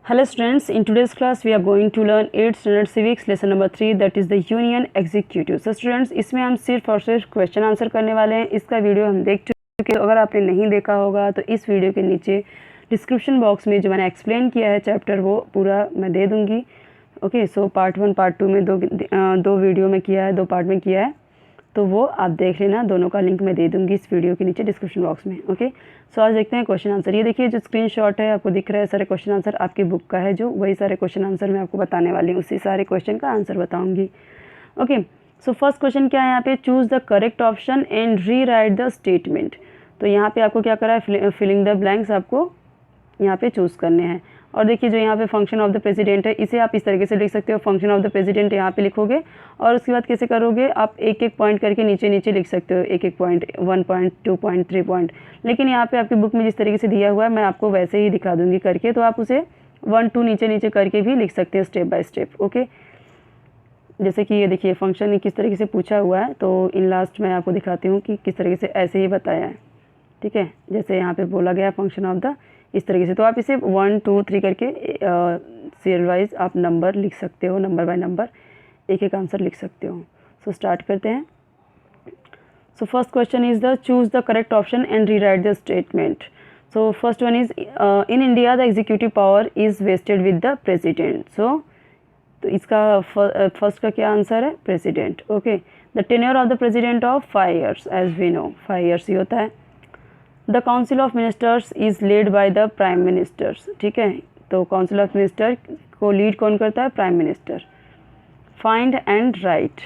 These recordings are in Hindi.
Hello students, in today's class we are going to learn 8th standard civics lesson number 3 that is the union executive. So students इसमें हम सिर्फ और सिर्फ क्वेश्चन आंसर करने वाले हैं। इसका वीडियो हम देख चुके हैं। अगर आपने नहीं देखा होगा तो इस वीडियो के नीचे डिस्क्रिप्शन बॉक्स में जो मैंने एक्सप्लेन किया है चैप्टर वो पूरा मैं दे दूँगी। ओके, सो पार्ट 1 पार्ट 2 में दो वीडियो में किया है, 2 पार्ट में किया है, तो वो आप देख लेना। दोनों का लिंक मैं दे दूंगी इस वीडियो के नीचे डिस्क्रिप्शन बॉक्स में। ओके, सो आज देखते हैं क्वेश्चन आंसर। ये देखिए जो स्क्रीनशॉट है आपको दिख रहा है, सारे क्वेश्चन आंसर आपकी बुक का है, जो वही सारे क्वेश्चन आंसर मैं आपको बताने वाली हूँ, उसी सारे क्वेश्चन का आंसर बताऊँगी। ओके, सो फर्स्ट क्वेश्चन क्या है यहाँ पे, choose the correct option and rewrite the statement. तो यहाँ पे आपको क्या करा है, फिलिंग द ब्लैंक्स आपको यहाँ पे चूज़ करने हैं। और देखिए जो यहाँ पे फंक्शन ऑफ द प्रेसिडेंट है, इसे आप इस तरीके से लिख सकते हो, फंक्शन ऑफ द प्रेसिडेंट यहाँ पे लिखोगे और उसके बाद कैसे करोगे, आप एक एक पॉइंट करके नीचे नीचे लिख सकते हो, एक एक पॉइंट, 1 पॉइंट, 2 पॉइंट, 3 पॉइंट। लेकिन यहाँ पे आपकी बुक में जिस तरीके से दिया हुआ है मैं आपको वैसे ही दिखा दूँगी करके, तो आप उसे 1 2 नीचे नीचे करके भी लिख सकते हो स्टेप बाय स्टेप। ओके, जैसे कि ये देखिए फंक्शन किस तरीके से पूछा हुआ है, तो इन लास्ट मैं आपको दिखाती हूँ कि किस तरीके से ऐसे ही बताया है। ठीक है, जैसे यहाँ पे बोला गया फंक्शन ऑफ द, इस तरीके से। तो आप इसे 1 2 3 करके सीरियल वाइज आप नंबर लिख सकते हो, नंबर बाय नंबर एक एक आंसर लिख सकते हो। सो स्टार्ट करते हैं। So first question is the choose the correct option and rewrite the statement. So first one is in India the executive power is vested with the president. So तो इसका फर्स्ट का क्या आंसर है, president. Okay, the tenure of the president of 5 years, as we know 5 years ही होता है। The council of ministers is led by the prime ministers. ठीक है, तो काउंसिल ऑफ मिनिस्टर को लीड कौन करता है, prime minister. Find and write,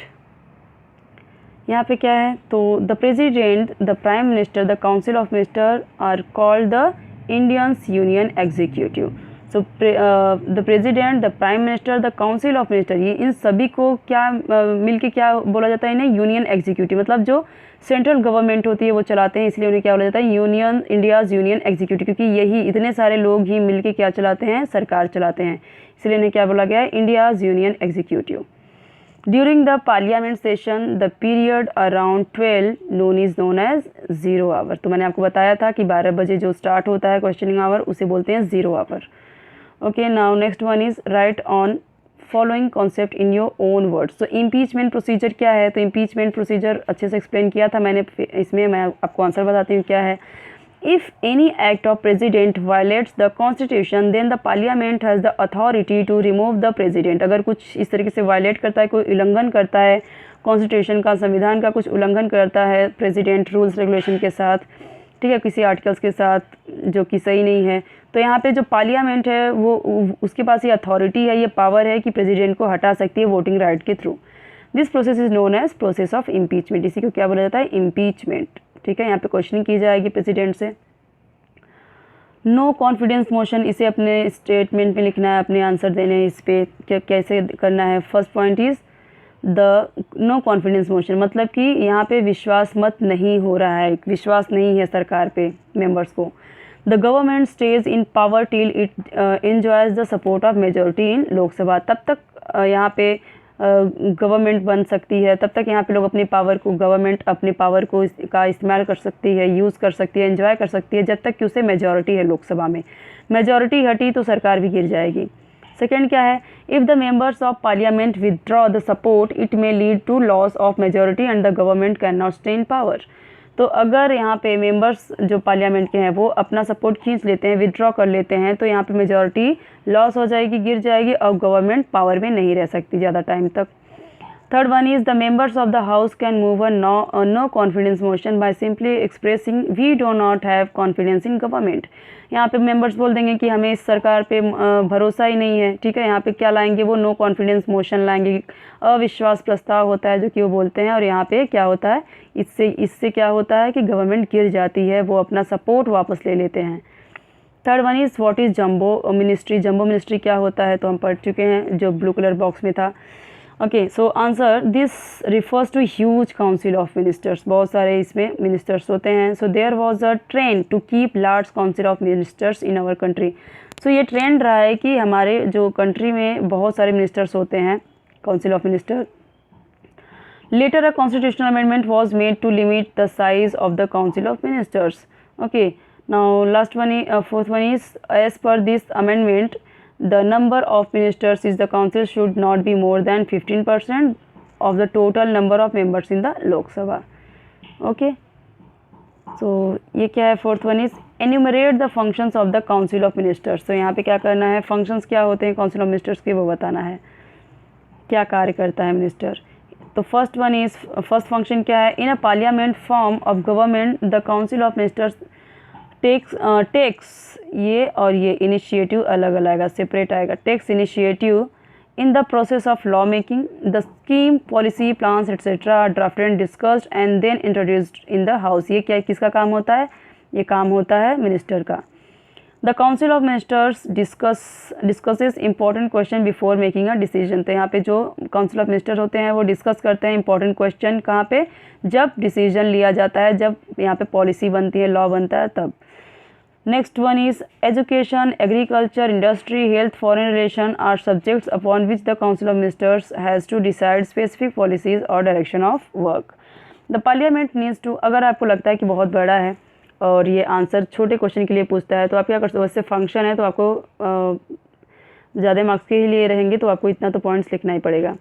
यहाँ पे क्या है, तो the president, the prime minister, the council of minister are called the Indians union executive. So the president, the prime minister, the council of minister, ये इन सभी को क्या मिलके क्या बोला जाता है, इन्हें यूनियन एग्जीक्यूटिव, मतलब जो सेंट्रल गवर्नमेंट होती है वो चलाते हैं, इसलिए उन्हें क्या बोला जाता है, यूनियन, इंडियाज़ यूनियन एग्जीक्यूटिव, क्योंकि यही इतने सारे लोग ही मिलके क्या चलाते हैं, सरकार चलाते हैं, इसलिए इन्हें क्या बोला गया है, India's union executive. During the parliament session the period around 12 known is known as 0 hour। तो मैंने आपको बताया था कि 12 बजे जो स्टार्ट होता है क्वेश्चनिंग आवर उसे बोलते हैं 0 hour। Okay, now next one is right on following concept in your own words. तो इम्पीचमेंट प्रोसीजर क्या है, तो इम्पीचमेंट प्रोसीजर अच्छे से एक्सप्लेन किया था मैंने, इसमें मैं आपको आंसर बताती हूँ क्या है। If any act of president violates the constitution then the parliament has the authority to remove the president. अगर कुछ इस तरीके से वायलेट करता है, कोई उल्लंघन करता है कॉन्स्टिट्यूशन का, संविधान का कुछ उल्लंघन करता है प्रेसिडेंट रूल्स रेगुलेशन के साथ, ठीक है, किसी आर्टिकल्स के साथ जो कि सही नहीं है, तो यहाँ पे जो पार्लियामेंट है वो उसके पास ये अथॉरिटी है, ये पावर है कि प्रेसिडेंट को हटा सकती है वोटिंग राइट के थ्रू। This process is known as process of impeachment. इसी को क्या बोला जाता है, इम्पीचमेंट। ठीक है, यहाँ पे क्वेश्चनिंग की जाएगी प्रेसिडेंट से। नो कॉन्फिडेंस मोशन, इसे अपने स्टेटमेंट में लिखना है, अपने आंसर देने हैं, इस पर कैसे करना है। First point is the no confidence motion, मतलब कि यहाँ पे विश्वास मत नहीं हो रहा है, विश्वास नहीं है सरकार पे, मेंबर्स को। The government stage in power till it enjoys the support of majority in Lok Sabha. तब तक यहाँ पे गवर्नमेंट बन सकती है, तब तक यहाँ पे लोग अपनी पावर को, गवर्नमेंट अपनी पावर को का इस्तेमाल कर सकती है, यूज़ कर सकती है, एंजॉय कर सकती है, जब तक कि उसे मेजॉरिटी है लोकसभा में। मेजॉरिटी हटी तो सरकार भी गिर जाएगी। सेकेंड क्या है, if the members of parliament withdraw the support it may lead to loss of majority and the government can not stay in power. तो अगर यहाँ पे मेंबर्स जो पार्लियामेंट के हैं वो अपना सपोर्ट खींच लेते हैं, विदड्रॉ कर लेते हैं, तो यहाँ पे मेजॉरिटी लॉस हो जाएगी, गिर जाएगी, और गवर्नमेंट पावर में नहीं रह सकती ज़्यादा टाइम तक। Third one is the members of the house can move a no confidence motion by simply expressing we do not have confidence in government. यहाँ पे मेंबर्स बोल देंगे कि हमें इस सरकार पे भरोसा ही नहीं है। ठीक है, यहाँ पे क्या लाएंगे, वो नो कॉन्फिडेंस मोशन लाएंगे, अविश्वास प्रस्ताव होता है जो कि वो बोलते हैं, और यहाँ पे क्या होता है, इससे क्या होता है कि गवर्नमेंट गिर जाती है, वो अपना सपोर्ट वापस ले लेते हैं। Third one is what is jumbo ministry. Jumbo ministry क्या होता है तो हम पढ़ चुके हैं, जो ब्लू कलर बॉक्स में था। Okay, so answer this refers to huge council of ministers, बहुत सारे इसमें मिनिस्टर्स होते हैं। So there was a trend to keep large council of ministers in our country. So ये ट्रेंड रहा है कि हमारे जो कंट्री में बहुत सारे मिनिस्टर्स होते हैं, council of minister. Later a constitutional amendment was made to limit the size of the council of ministers. Okay, now last one, fourth one is, as per this amendment the number of ministers is the council should not be more than 15% of the total number of members in the Lok Sabha. Okay, so ये क्या है, fourth one is enumerate the functions of the council of ministers. तो यहाँ पे क्या करना है, फंक्शंस क्या होते हैं काउंसिल ऑफ मिनिस्टर्स के वो बताना है, क्या कार्य करता है मिनिस्टर। तो first one is, first function क्या है, in a parliament form of government the council of ministers takes ये और ये इनिशिएटिव अलग अलग आएगा, सेपरेट आएगा, takes initiative in the process of law making, the scheme, policy, plans etc. are drafted and discussed and then introduced in the house। ये क्या किसका काम होता है, ये काम होता है मिनिस्टर का। The council of ministers discusses important question before making a decision। तो यहाँ पे जो काउंसिल ऑफ मिनिस्टर होते हैं वो डिस्कस करते हैं इंपॉर्टेंट क्वेश्चन कहाँ पे, जब डिसीजन लिया जाता है, जब यहाँ पे पॉलिसी बनती है, लॉ बनता है तब। Next one is education, agriculture, industry, health, foreign relation are subjects upon which the Council of Ministers has to decide specific policies or direction of work. The Parliament needs to, अगर आपको लगता है कि बहुत बड़ा है और ये आंसर छोटे क्वेश्चन के लिए पूछता है तो आप क्या कर सकते हो, वैसे फंक्शन है तो आपको ज़्यादा मार्क्स के लिए रहेंगे तो आपको इतना तो पॉइंट्स लिखना ही पड़ेगा।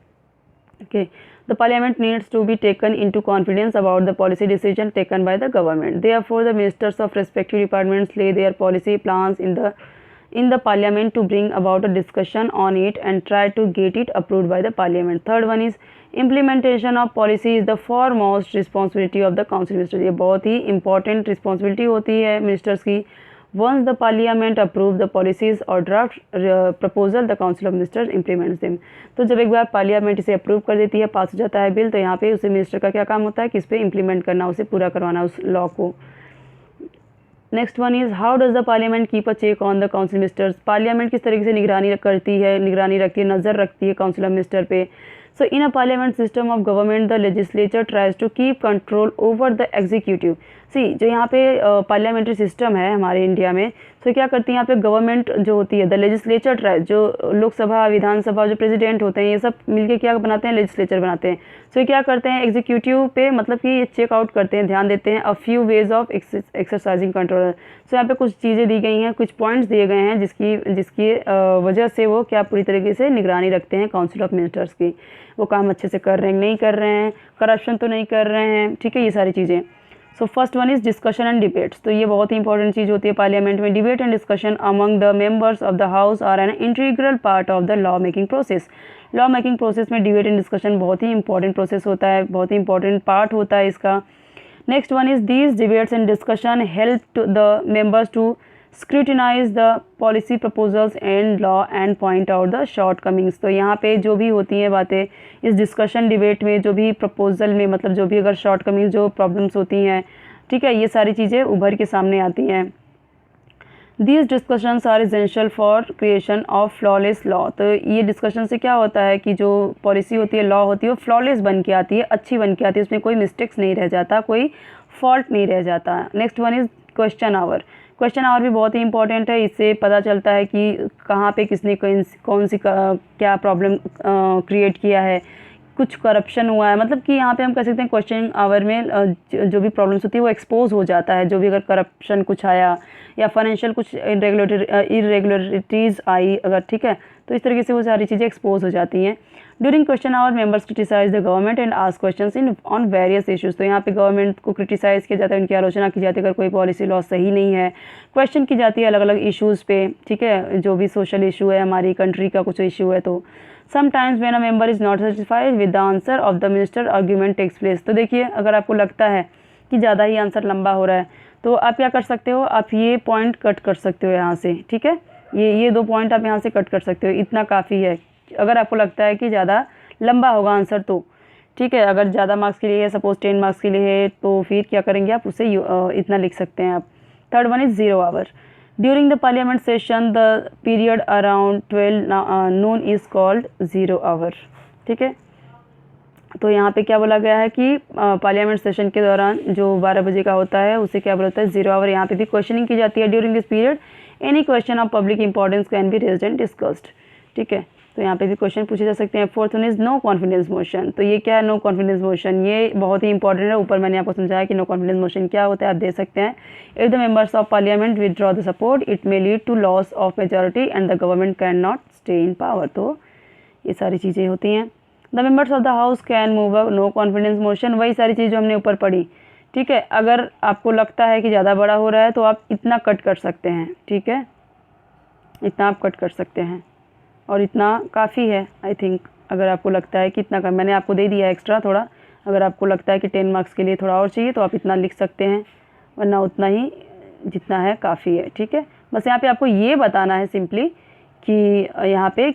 Okay. The parliament needs to be taken into confidence about the policy decision taken by the government. Therefore, the ministers of respective departments lay their policy plans in the parliament to bring about a discussion on it and try to get it approved by the parliament. Third one is implementation of policy is the foremost responsibility of the council ministers। ये बहुत ही important responsibility होती है ministers की। Once the parliament approve the policies or draft proposal, the council of ministers implements them। तो जब एक बार पार्लियामेंट इसे अप्रूव कर देती है, पास हो जाता है बिल, तो यहाँ पे उसे मिनिस्टर का क्या काम होता है कि इस पर इम्प्लीमेंट करना, उसे पूरा करवाना उस लॉ को। Next one is how does the parliament keep a check on the council ministers. Parliament किस तरीके से निगरानी करती है, निगरानी रखती है, नज़र रखती है काउंसिल ऑफ मिनिस्टर पे। So in a parliament system of government the legislature tries to keep control over the executive. See जो यहाँ पे पार्लियामेंट्री सिस्टम है हमारे इंडिया में, तो क्या करती है यहाँ पे गवर्नमेंट जो होती है, द लेजिस्लेचर ट्राइज, जो लोकसभा, विधानसभा, जो प्रेसिडेंट होते हैं, ये सब मिलके क्या बनाते हैं, लेजिस्लेचर बनाते हैं। सो क्या करते हैं एग्जीक्यूटिव पे, मतलब कि ये चेक आउट करते हैं, ध्यान देते हैं a few ways of exercising control. So यहाँ पे कुछ चीज़ें दी गई हैं, कुछ पॉइंट्स दिए गए हैं जिसकी वजह से वो क्या पूरी तरीके से निगरानी रखते हैं काउंसिल ऑफ मिनिस्टर्स की, वो काम अच्छे से कर रहे हैं नहीं कर रहे हैं, करप्शन तो नहीं कर रहे हैं, ठीक है, ये सारी चीज़ें। सो first one is discussion and debates. तो ये बहुत ही इंपॉर्टेंट चीज़ होती है पार्लियामेंट में। Debate and discussion among the members of the house are an integral part of the law making process. Law making process में डिबेट एंड डिस्कशन बहुत ही इंपॉर्टेंट प्रोसेस होता है, बहुत ही इंपॉर्टेंट पार्ट होता है इसका। Next one is these debates and discussion help the members to scrutinise the policy proposals and law and point out the shortcomings. तो यहाँ पे जो भी होती हैं बातें इस डिस्कशन डिबेट में, जो भी प्रपोजल में, मतलब जो भी अगर शॉर्ट कमिंग्स, जो प्रॉब्लम्स होती हैं, ठीक है, ये सारी चीज़ें उभर के सामने आती हैं। These discussions are essential for creation of flawless law. तो ये डिस्कशन से क्या होता है कि जो पॉलिसी होती है, लॉ होती है, वो फ्लॉलेस बन के आती है, अच्छी बन के आती है, उसमें कोई मिस्टेक्स नहीं रह जाता, कोई फॉल्ट नहीं रह जाता। Next one is question hour. Question hour भी बहुत ही इंपॉर्टेंट है, इससे पता चलता है कि कहाँ पे किसने कौन सी क्या प्रॉब्लम क्रिएट किया है, कुछ करप्शन हुआ है, मतलब कि यहाँ पे हम कह सकते हैं क्वेश्चन आवर में जो भी प्रॉब्लम्स होती है वो एक्सपोज हो जाता है, जो भी अगर करप्शन कुछ आया या फाइनेंशियल कुछ इरेगुलरिटीज़ आई अगर, ठीक है, तो इस तरीके से वो सारी चीज़ें एक्सपोज हो जाती हैं। During question hour members criticise the government and ask questions in on various issues. तो यहाँ पे गवर्नमेंट को क्रिटिसाइज़ किया जाता है, उनकी आलोचना की जाती है अगर कोई पॉलिसी लॉ सही नहीं है, क्वेश्चन की जाती है अलग अलग इश्यूज़ पे, ठीक है, जो भी सोशल इशू है, हमारी कंट्री का कुछ इशू है। तो sometimes when a member is not satisfied with the answer of the minister argument takes place. तो देखिए अगर आपको लगता है कि ज़्यादा ही आंसर लंबा हो रहा है तो आप क्या कर सकते हो, आप ये पॉइंट कट कर सकते हो यहाँ से, ठीक है, ये 2 पॉइंट आप यहाँ से कट कर सकते हो, इतना काफ़ी है। अगर आपको लगता है कि ज़्यादा लंबा होगा आंसर तो, ठीक है, अगर ज़्यादा मार्क्स के लिए है, सपोज 10 मार्क्स के लिए है, तो फिर क्या करेंगे आप, उसे इतना लिख सकते हैं आप। Third one is 0 hour. During the parliament session the period around 12 noon is called 0 hour, ठीक है। तो यहाँ पे क्या बोला गया है कि पार्लियामेंट सेशन के दौरान जो 12 बजे का होता है उसे क्या बोला जाता है, 0 आवर। यहाँ पे भी क्वेश्चनिंग की जाती है। During this period any question of public importance can be raised and discussed, ठीक है। तो यहाँ पे भी क्वेश्चन पूछे जा सकते हैं। Fourth one is no confidence motion. तो ये क्या है नो कॉन्फिडेंस मोशन, ये बहुत ही इंपॉर्टेंट है। ऊपर मैंने आपको समझाया कि नो कॉन्फिडेंस मोशन क्या होता है, आप दे सकते हैं। If the members of parliament withdraw the support it may lead to loss of majority and the government can not stay in power. तो ये सारी चीज़ें होती हैं। The members of the house can move a no confidence motion, वही सारी चीज़ जो हमने ऊपर पढ़ी। ठीक है, अगर आपको लगता है कि ज़्यादा बड़ा हो रहा है तो आप इतना कट कर सकते हैं। ठीक है, इतना आप कट कर सकते हैं और इतना काफ़ी है आई थिंक। अगर आपको लगता है कि इतना कम, मैंने आपको दे दिया एक्स्ट्रा थोड़ा, अगर आपको लगता है कि 10 मार्क्स के लिए थोड़ा और चाहिए तो आप इतना लिख सकते हैं, वरना उतना ही जितना है काफ़ी है। ठीक है, बस यहाँ पे आपको ये बताना है सिंपली कि यहाँ पे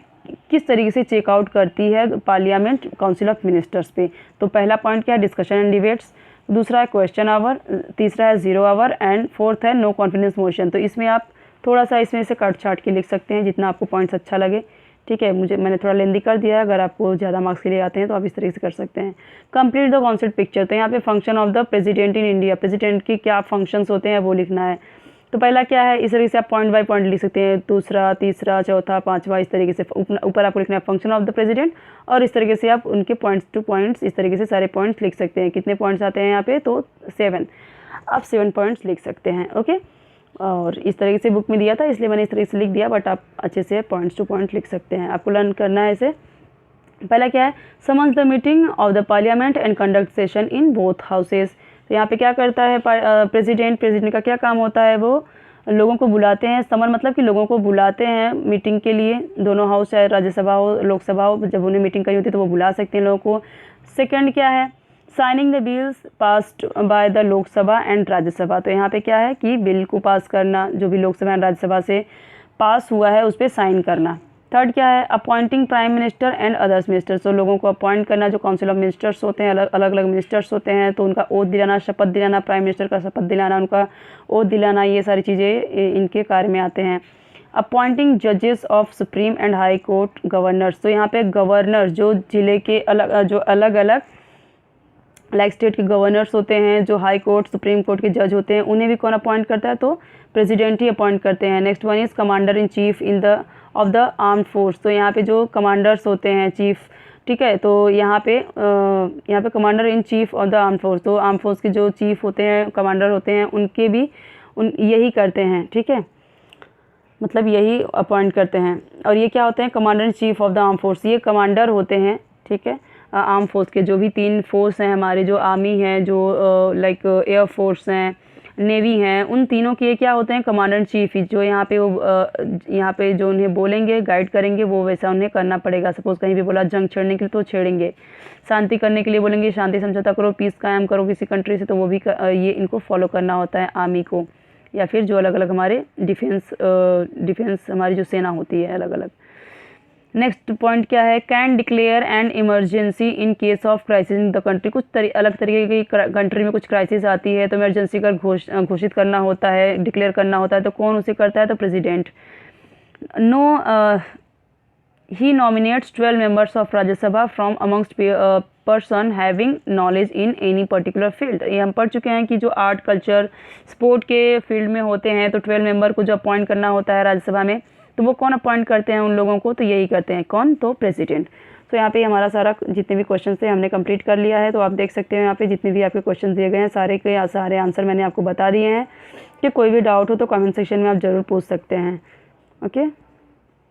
किस तरीके से चेकआउट करती है पार्लियामेंट काउंसिल ऑफ मिनिस्टर्स पे। तो पहला पॉइंट क्या है, डिस्कशन एंड डिबेट्स, दूसरा है क्वेश्चन आवर, तीसरा है जीरो आवर एंड फोर्थ है नो कॉन्फिडेंस मोशन। तो इसमें आप थोड़ा सा इसमें से कट छाट के लिख सकते हैं जितना आपको पॉइंट्स अच्छा लगे। ठीक है, मैंने थोड़ा लेंदी कर दिया है, अगर आपको ज़्यादा मार्क्स के लिए आते हैं तो आप इस तरीके से कर सकते हैं। कंप्लीट द कॉन्सेप्ट पिक्चर, तो यहाँ पे function of the president in India, president की क्या फंक्शंस होते हैं वो लिखना है। तो पहला क्या है, इस तरीके से आप पॉइंट बाय पॉइंट लिख सकते हैं, दूसरा, तीसरा, चौथा, पांचवा, इस तरीके से ऊपर आपको लिखना है फंक्शन ऑफ द प्रेसिडेंट, और इस तरीके से आप उनके पॉइंट्स टू पॉइंट्स इस तरीके से सारे पॉइंट्स लिख सकते हैं। कितने पॉइंट्स आते हैं यहाँ पे, तो 7, आप 7 पॉइंट्स लिख सकते हैं। ओके, और इस तरीके से बुक में दिया था इसलिए मैंने इस तरीके से लिख दिया, बट आप अच्छे से पॉइंट्स टू पॉइंट लिख सकते हैं। आपको लर्न करना है इसे। पहला क्या है, summons the meeting of the parliament and conduct session in both houses. तो यहाँ पे क्या करता है प्रेसिडेंट का क्या काम होता है, वो लोगों को बुलाते हैं। समन मतलब कि लोगों को बुलाते हैं मीटिंग के लिए, दोनों हाउस चाहे राज्यसभा हो लोकसभा हो, जब उन्हें मीटिंग करनी होती है तो वो बुला सकते हैं लोगों को। सेकंड क्या है, signing the bills passed by the Lok Sabha and Rajya Sabha. तो यहाँ पे क्या है कि बिल को पास करना, जो भी लोकसभा एंड राज्यसभा से पास हुआ है उस पर साइन करना। थर्ड क्या है, appointing prime minister and others ministers. तो लोगों को अपॉइंट करना, जो काउंसिल ऑफ मिनिस्टर्स होते हैं, अलग अलग मिनिस्टर्स होते हैं, तो उनका ओथ दिलाना, शपथ दिलाना, प्राइम मिनिस्टर का शपथ दिलाना, उनका ओथ दिलाना, ये सारी चीज़ें इनके कार्य में आते हैं। अपॉइंटिंग जजेस of supreme and high court governors. तो यहाँ पे गवर्नर जो जिले के अलग अलग स्टेट के गवर्नर्स होते हैं, जो हाई कोर्ट सुप्रीम कोर्ट के जज होते हैं, उन्हें भी कौन अपॉइंट करता है, तो प्रेसिडेंट ही अपॉइंट करते हैं। Next one is commander in chief in the of the armed force. तो यहाँ पे जो कमांडर्स होते हैं चीफ, ठीक है, तो यहाँ पे commander in chief of the armed force, तो आर्म फोर्स के जो चीफ होते हैं, कमांडर होते हैं, उनके भी यही करते हैं। ठीक है, मतलब यही अपॉइंट करते हैं। और ये क्या होते हैं, commander in chief of the arm force, ये कमांडर होते हैं। ठीक है, आर्म फोर्स के जो भी 3 फोर्स हैं हमारे, जो आर्मी है, जो लाइक एयर फोर्स हैं, नेवी हैं, उन तीनों के क्या होते हैं, कमांडर इन चीफ ही, जो यहाँ पे जो उन्हें बोलेंगे, गाइड करेंगे, वो वैसा उन्हें करना पड़ेगा। सपोज कहीं भी बोला जंग छेड़ने के लिए तो छेड़ेंगे, शांति करने के लिए बोलेंगे शांति समझौता करो, पीस कायम करो किसी कंट्री से, तो वो भी ये इनको फॉलो करना होता है आर्मी को, या फिर जो अलग अलग हमारे डिफेंस हमारी जो सेना होती है अलग अलग। नेक्स्ट पॉइंट क्या है, can declare an emergency in case of crisis in the country. कुछ अलग तरीके की कंट्री में कुछ क्राइसिस आती है तो इमरजेंसी का घोषित करना होता है, डिक्लेयर करना होता है, तो कौन उसे करता है, तो president. He nominates 12 members of Rajya Sabha from amongst person having knowledge in any particular field. ये हम पढ़ चुके हैं कि जो आर्ट कल्चर स्पोर्ट के फील्ड में होते हैं, तो 12 मेंबर को जो अपॉइंट करना होता है राज्यसभा में, तो वो कौन अपॉइंट करते हैं उन लोगों को, तो यही करते हैं कौन, तो प्रेसिडेंट। तो यहाँ पे हमारा सारा जितने भी क्वेश्चन थे हमने कंप्लीट कर लिया है। तो आप देख सकते हैं यहाँ पे जितने भी आपके क्वेश्चन दिए गए हैं सारे के सारे आंसर मैंने आपको बता दिए हैं। कि कोई भी डाउट हो तो कमेंट सेक्शन में आप ज़रूर पूछ सकते हैं। ओके।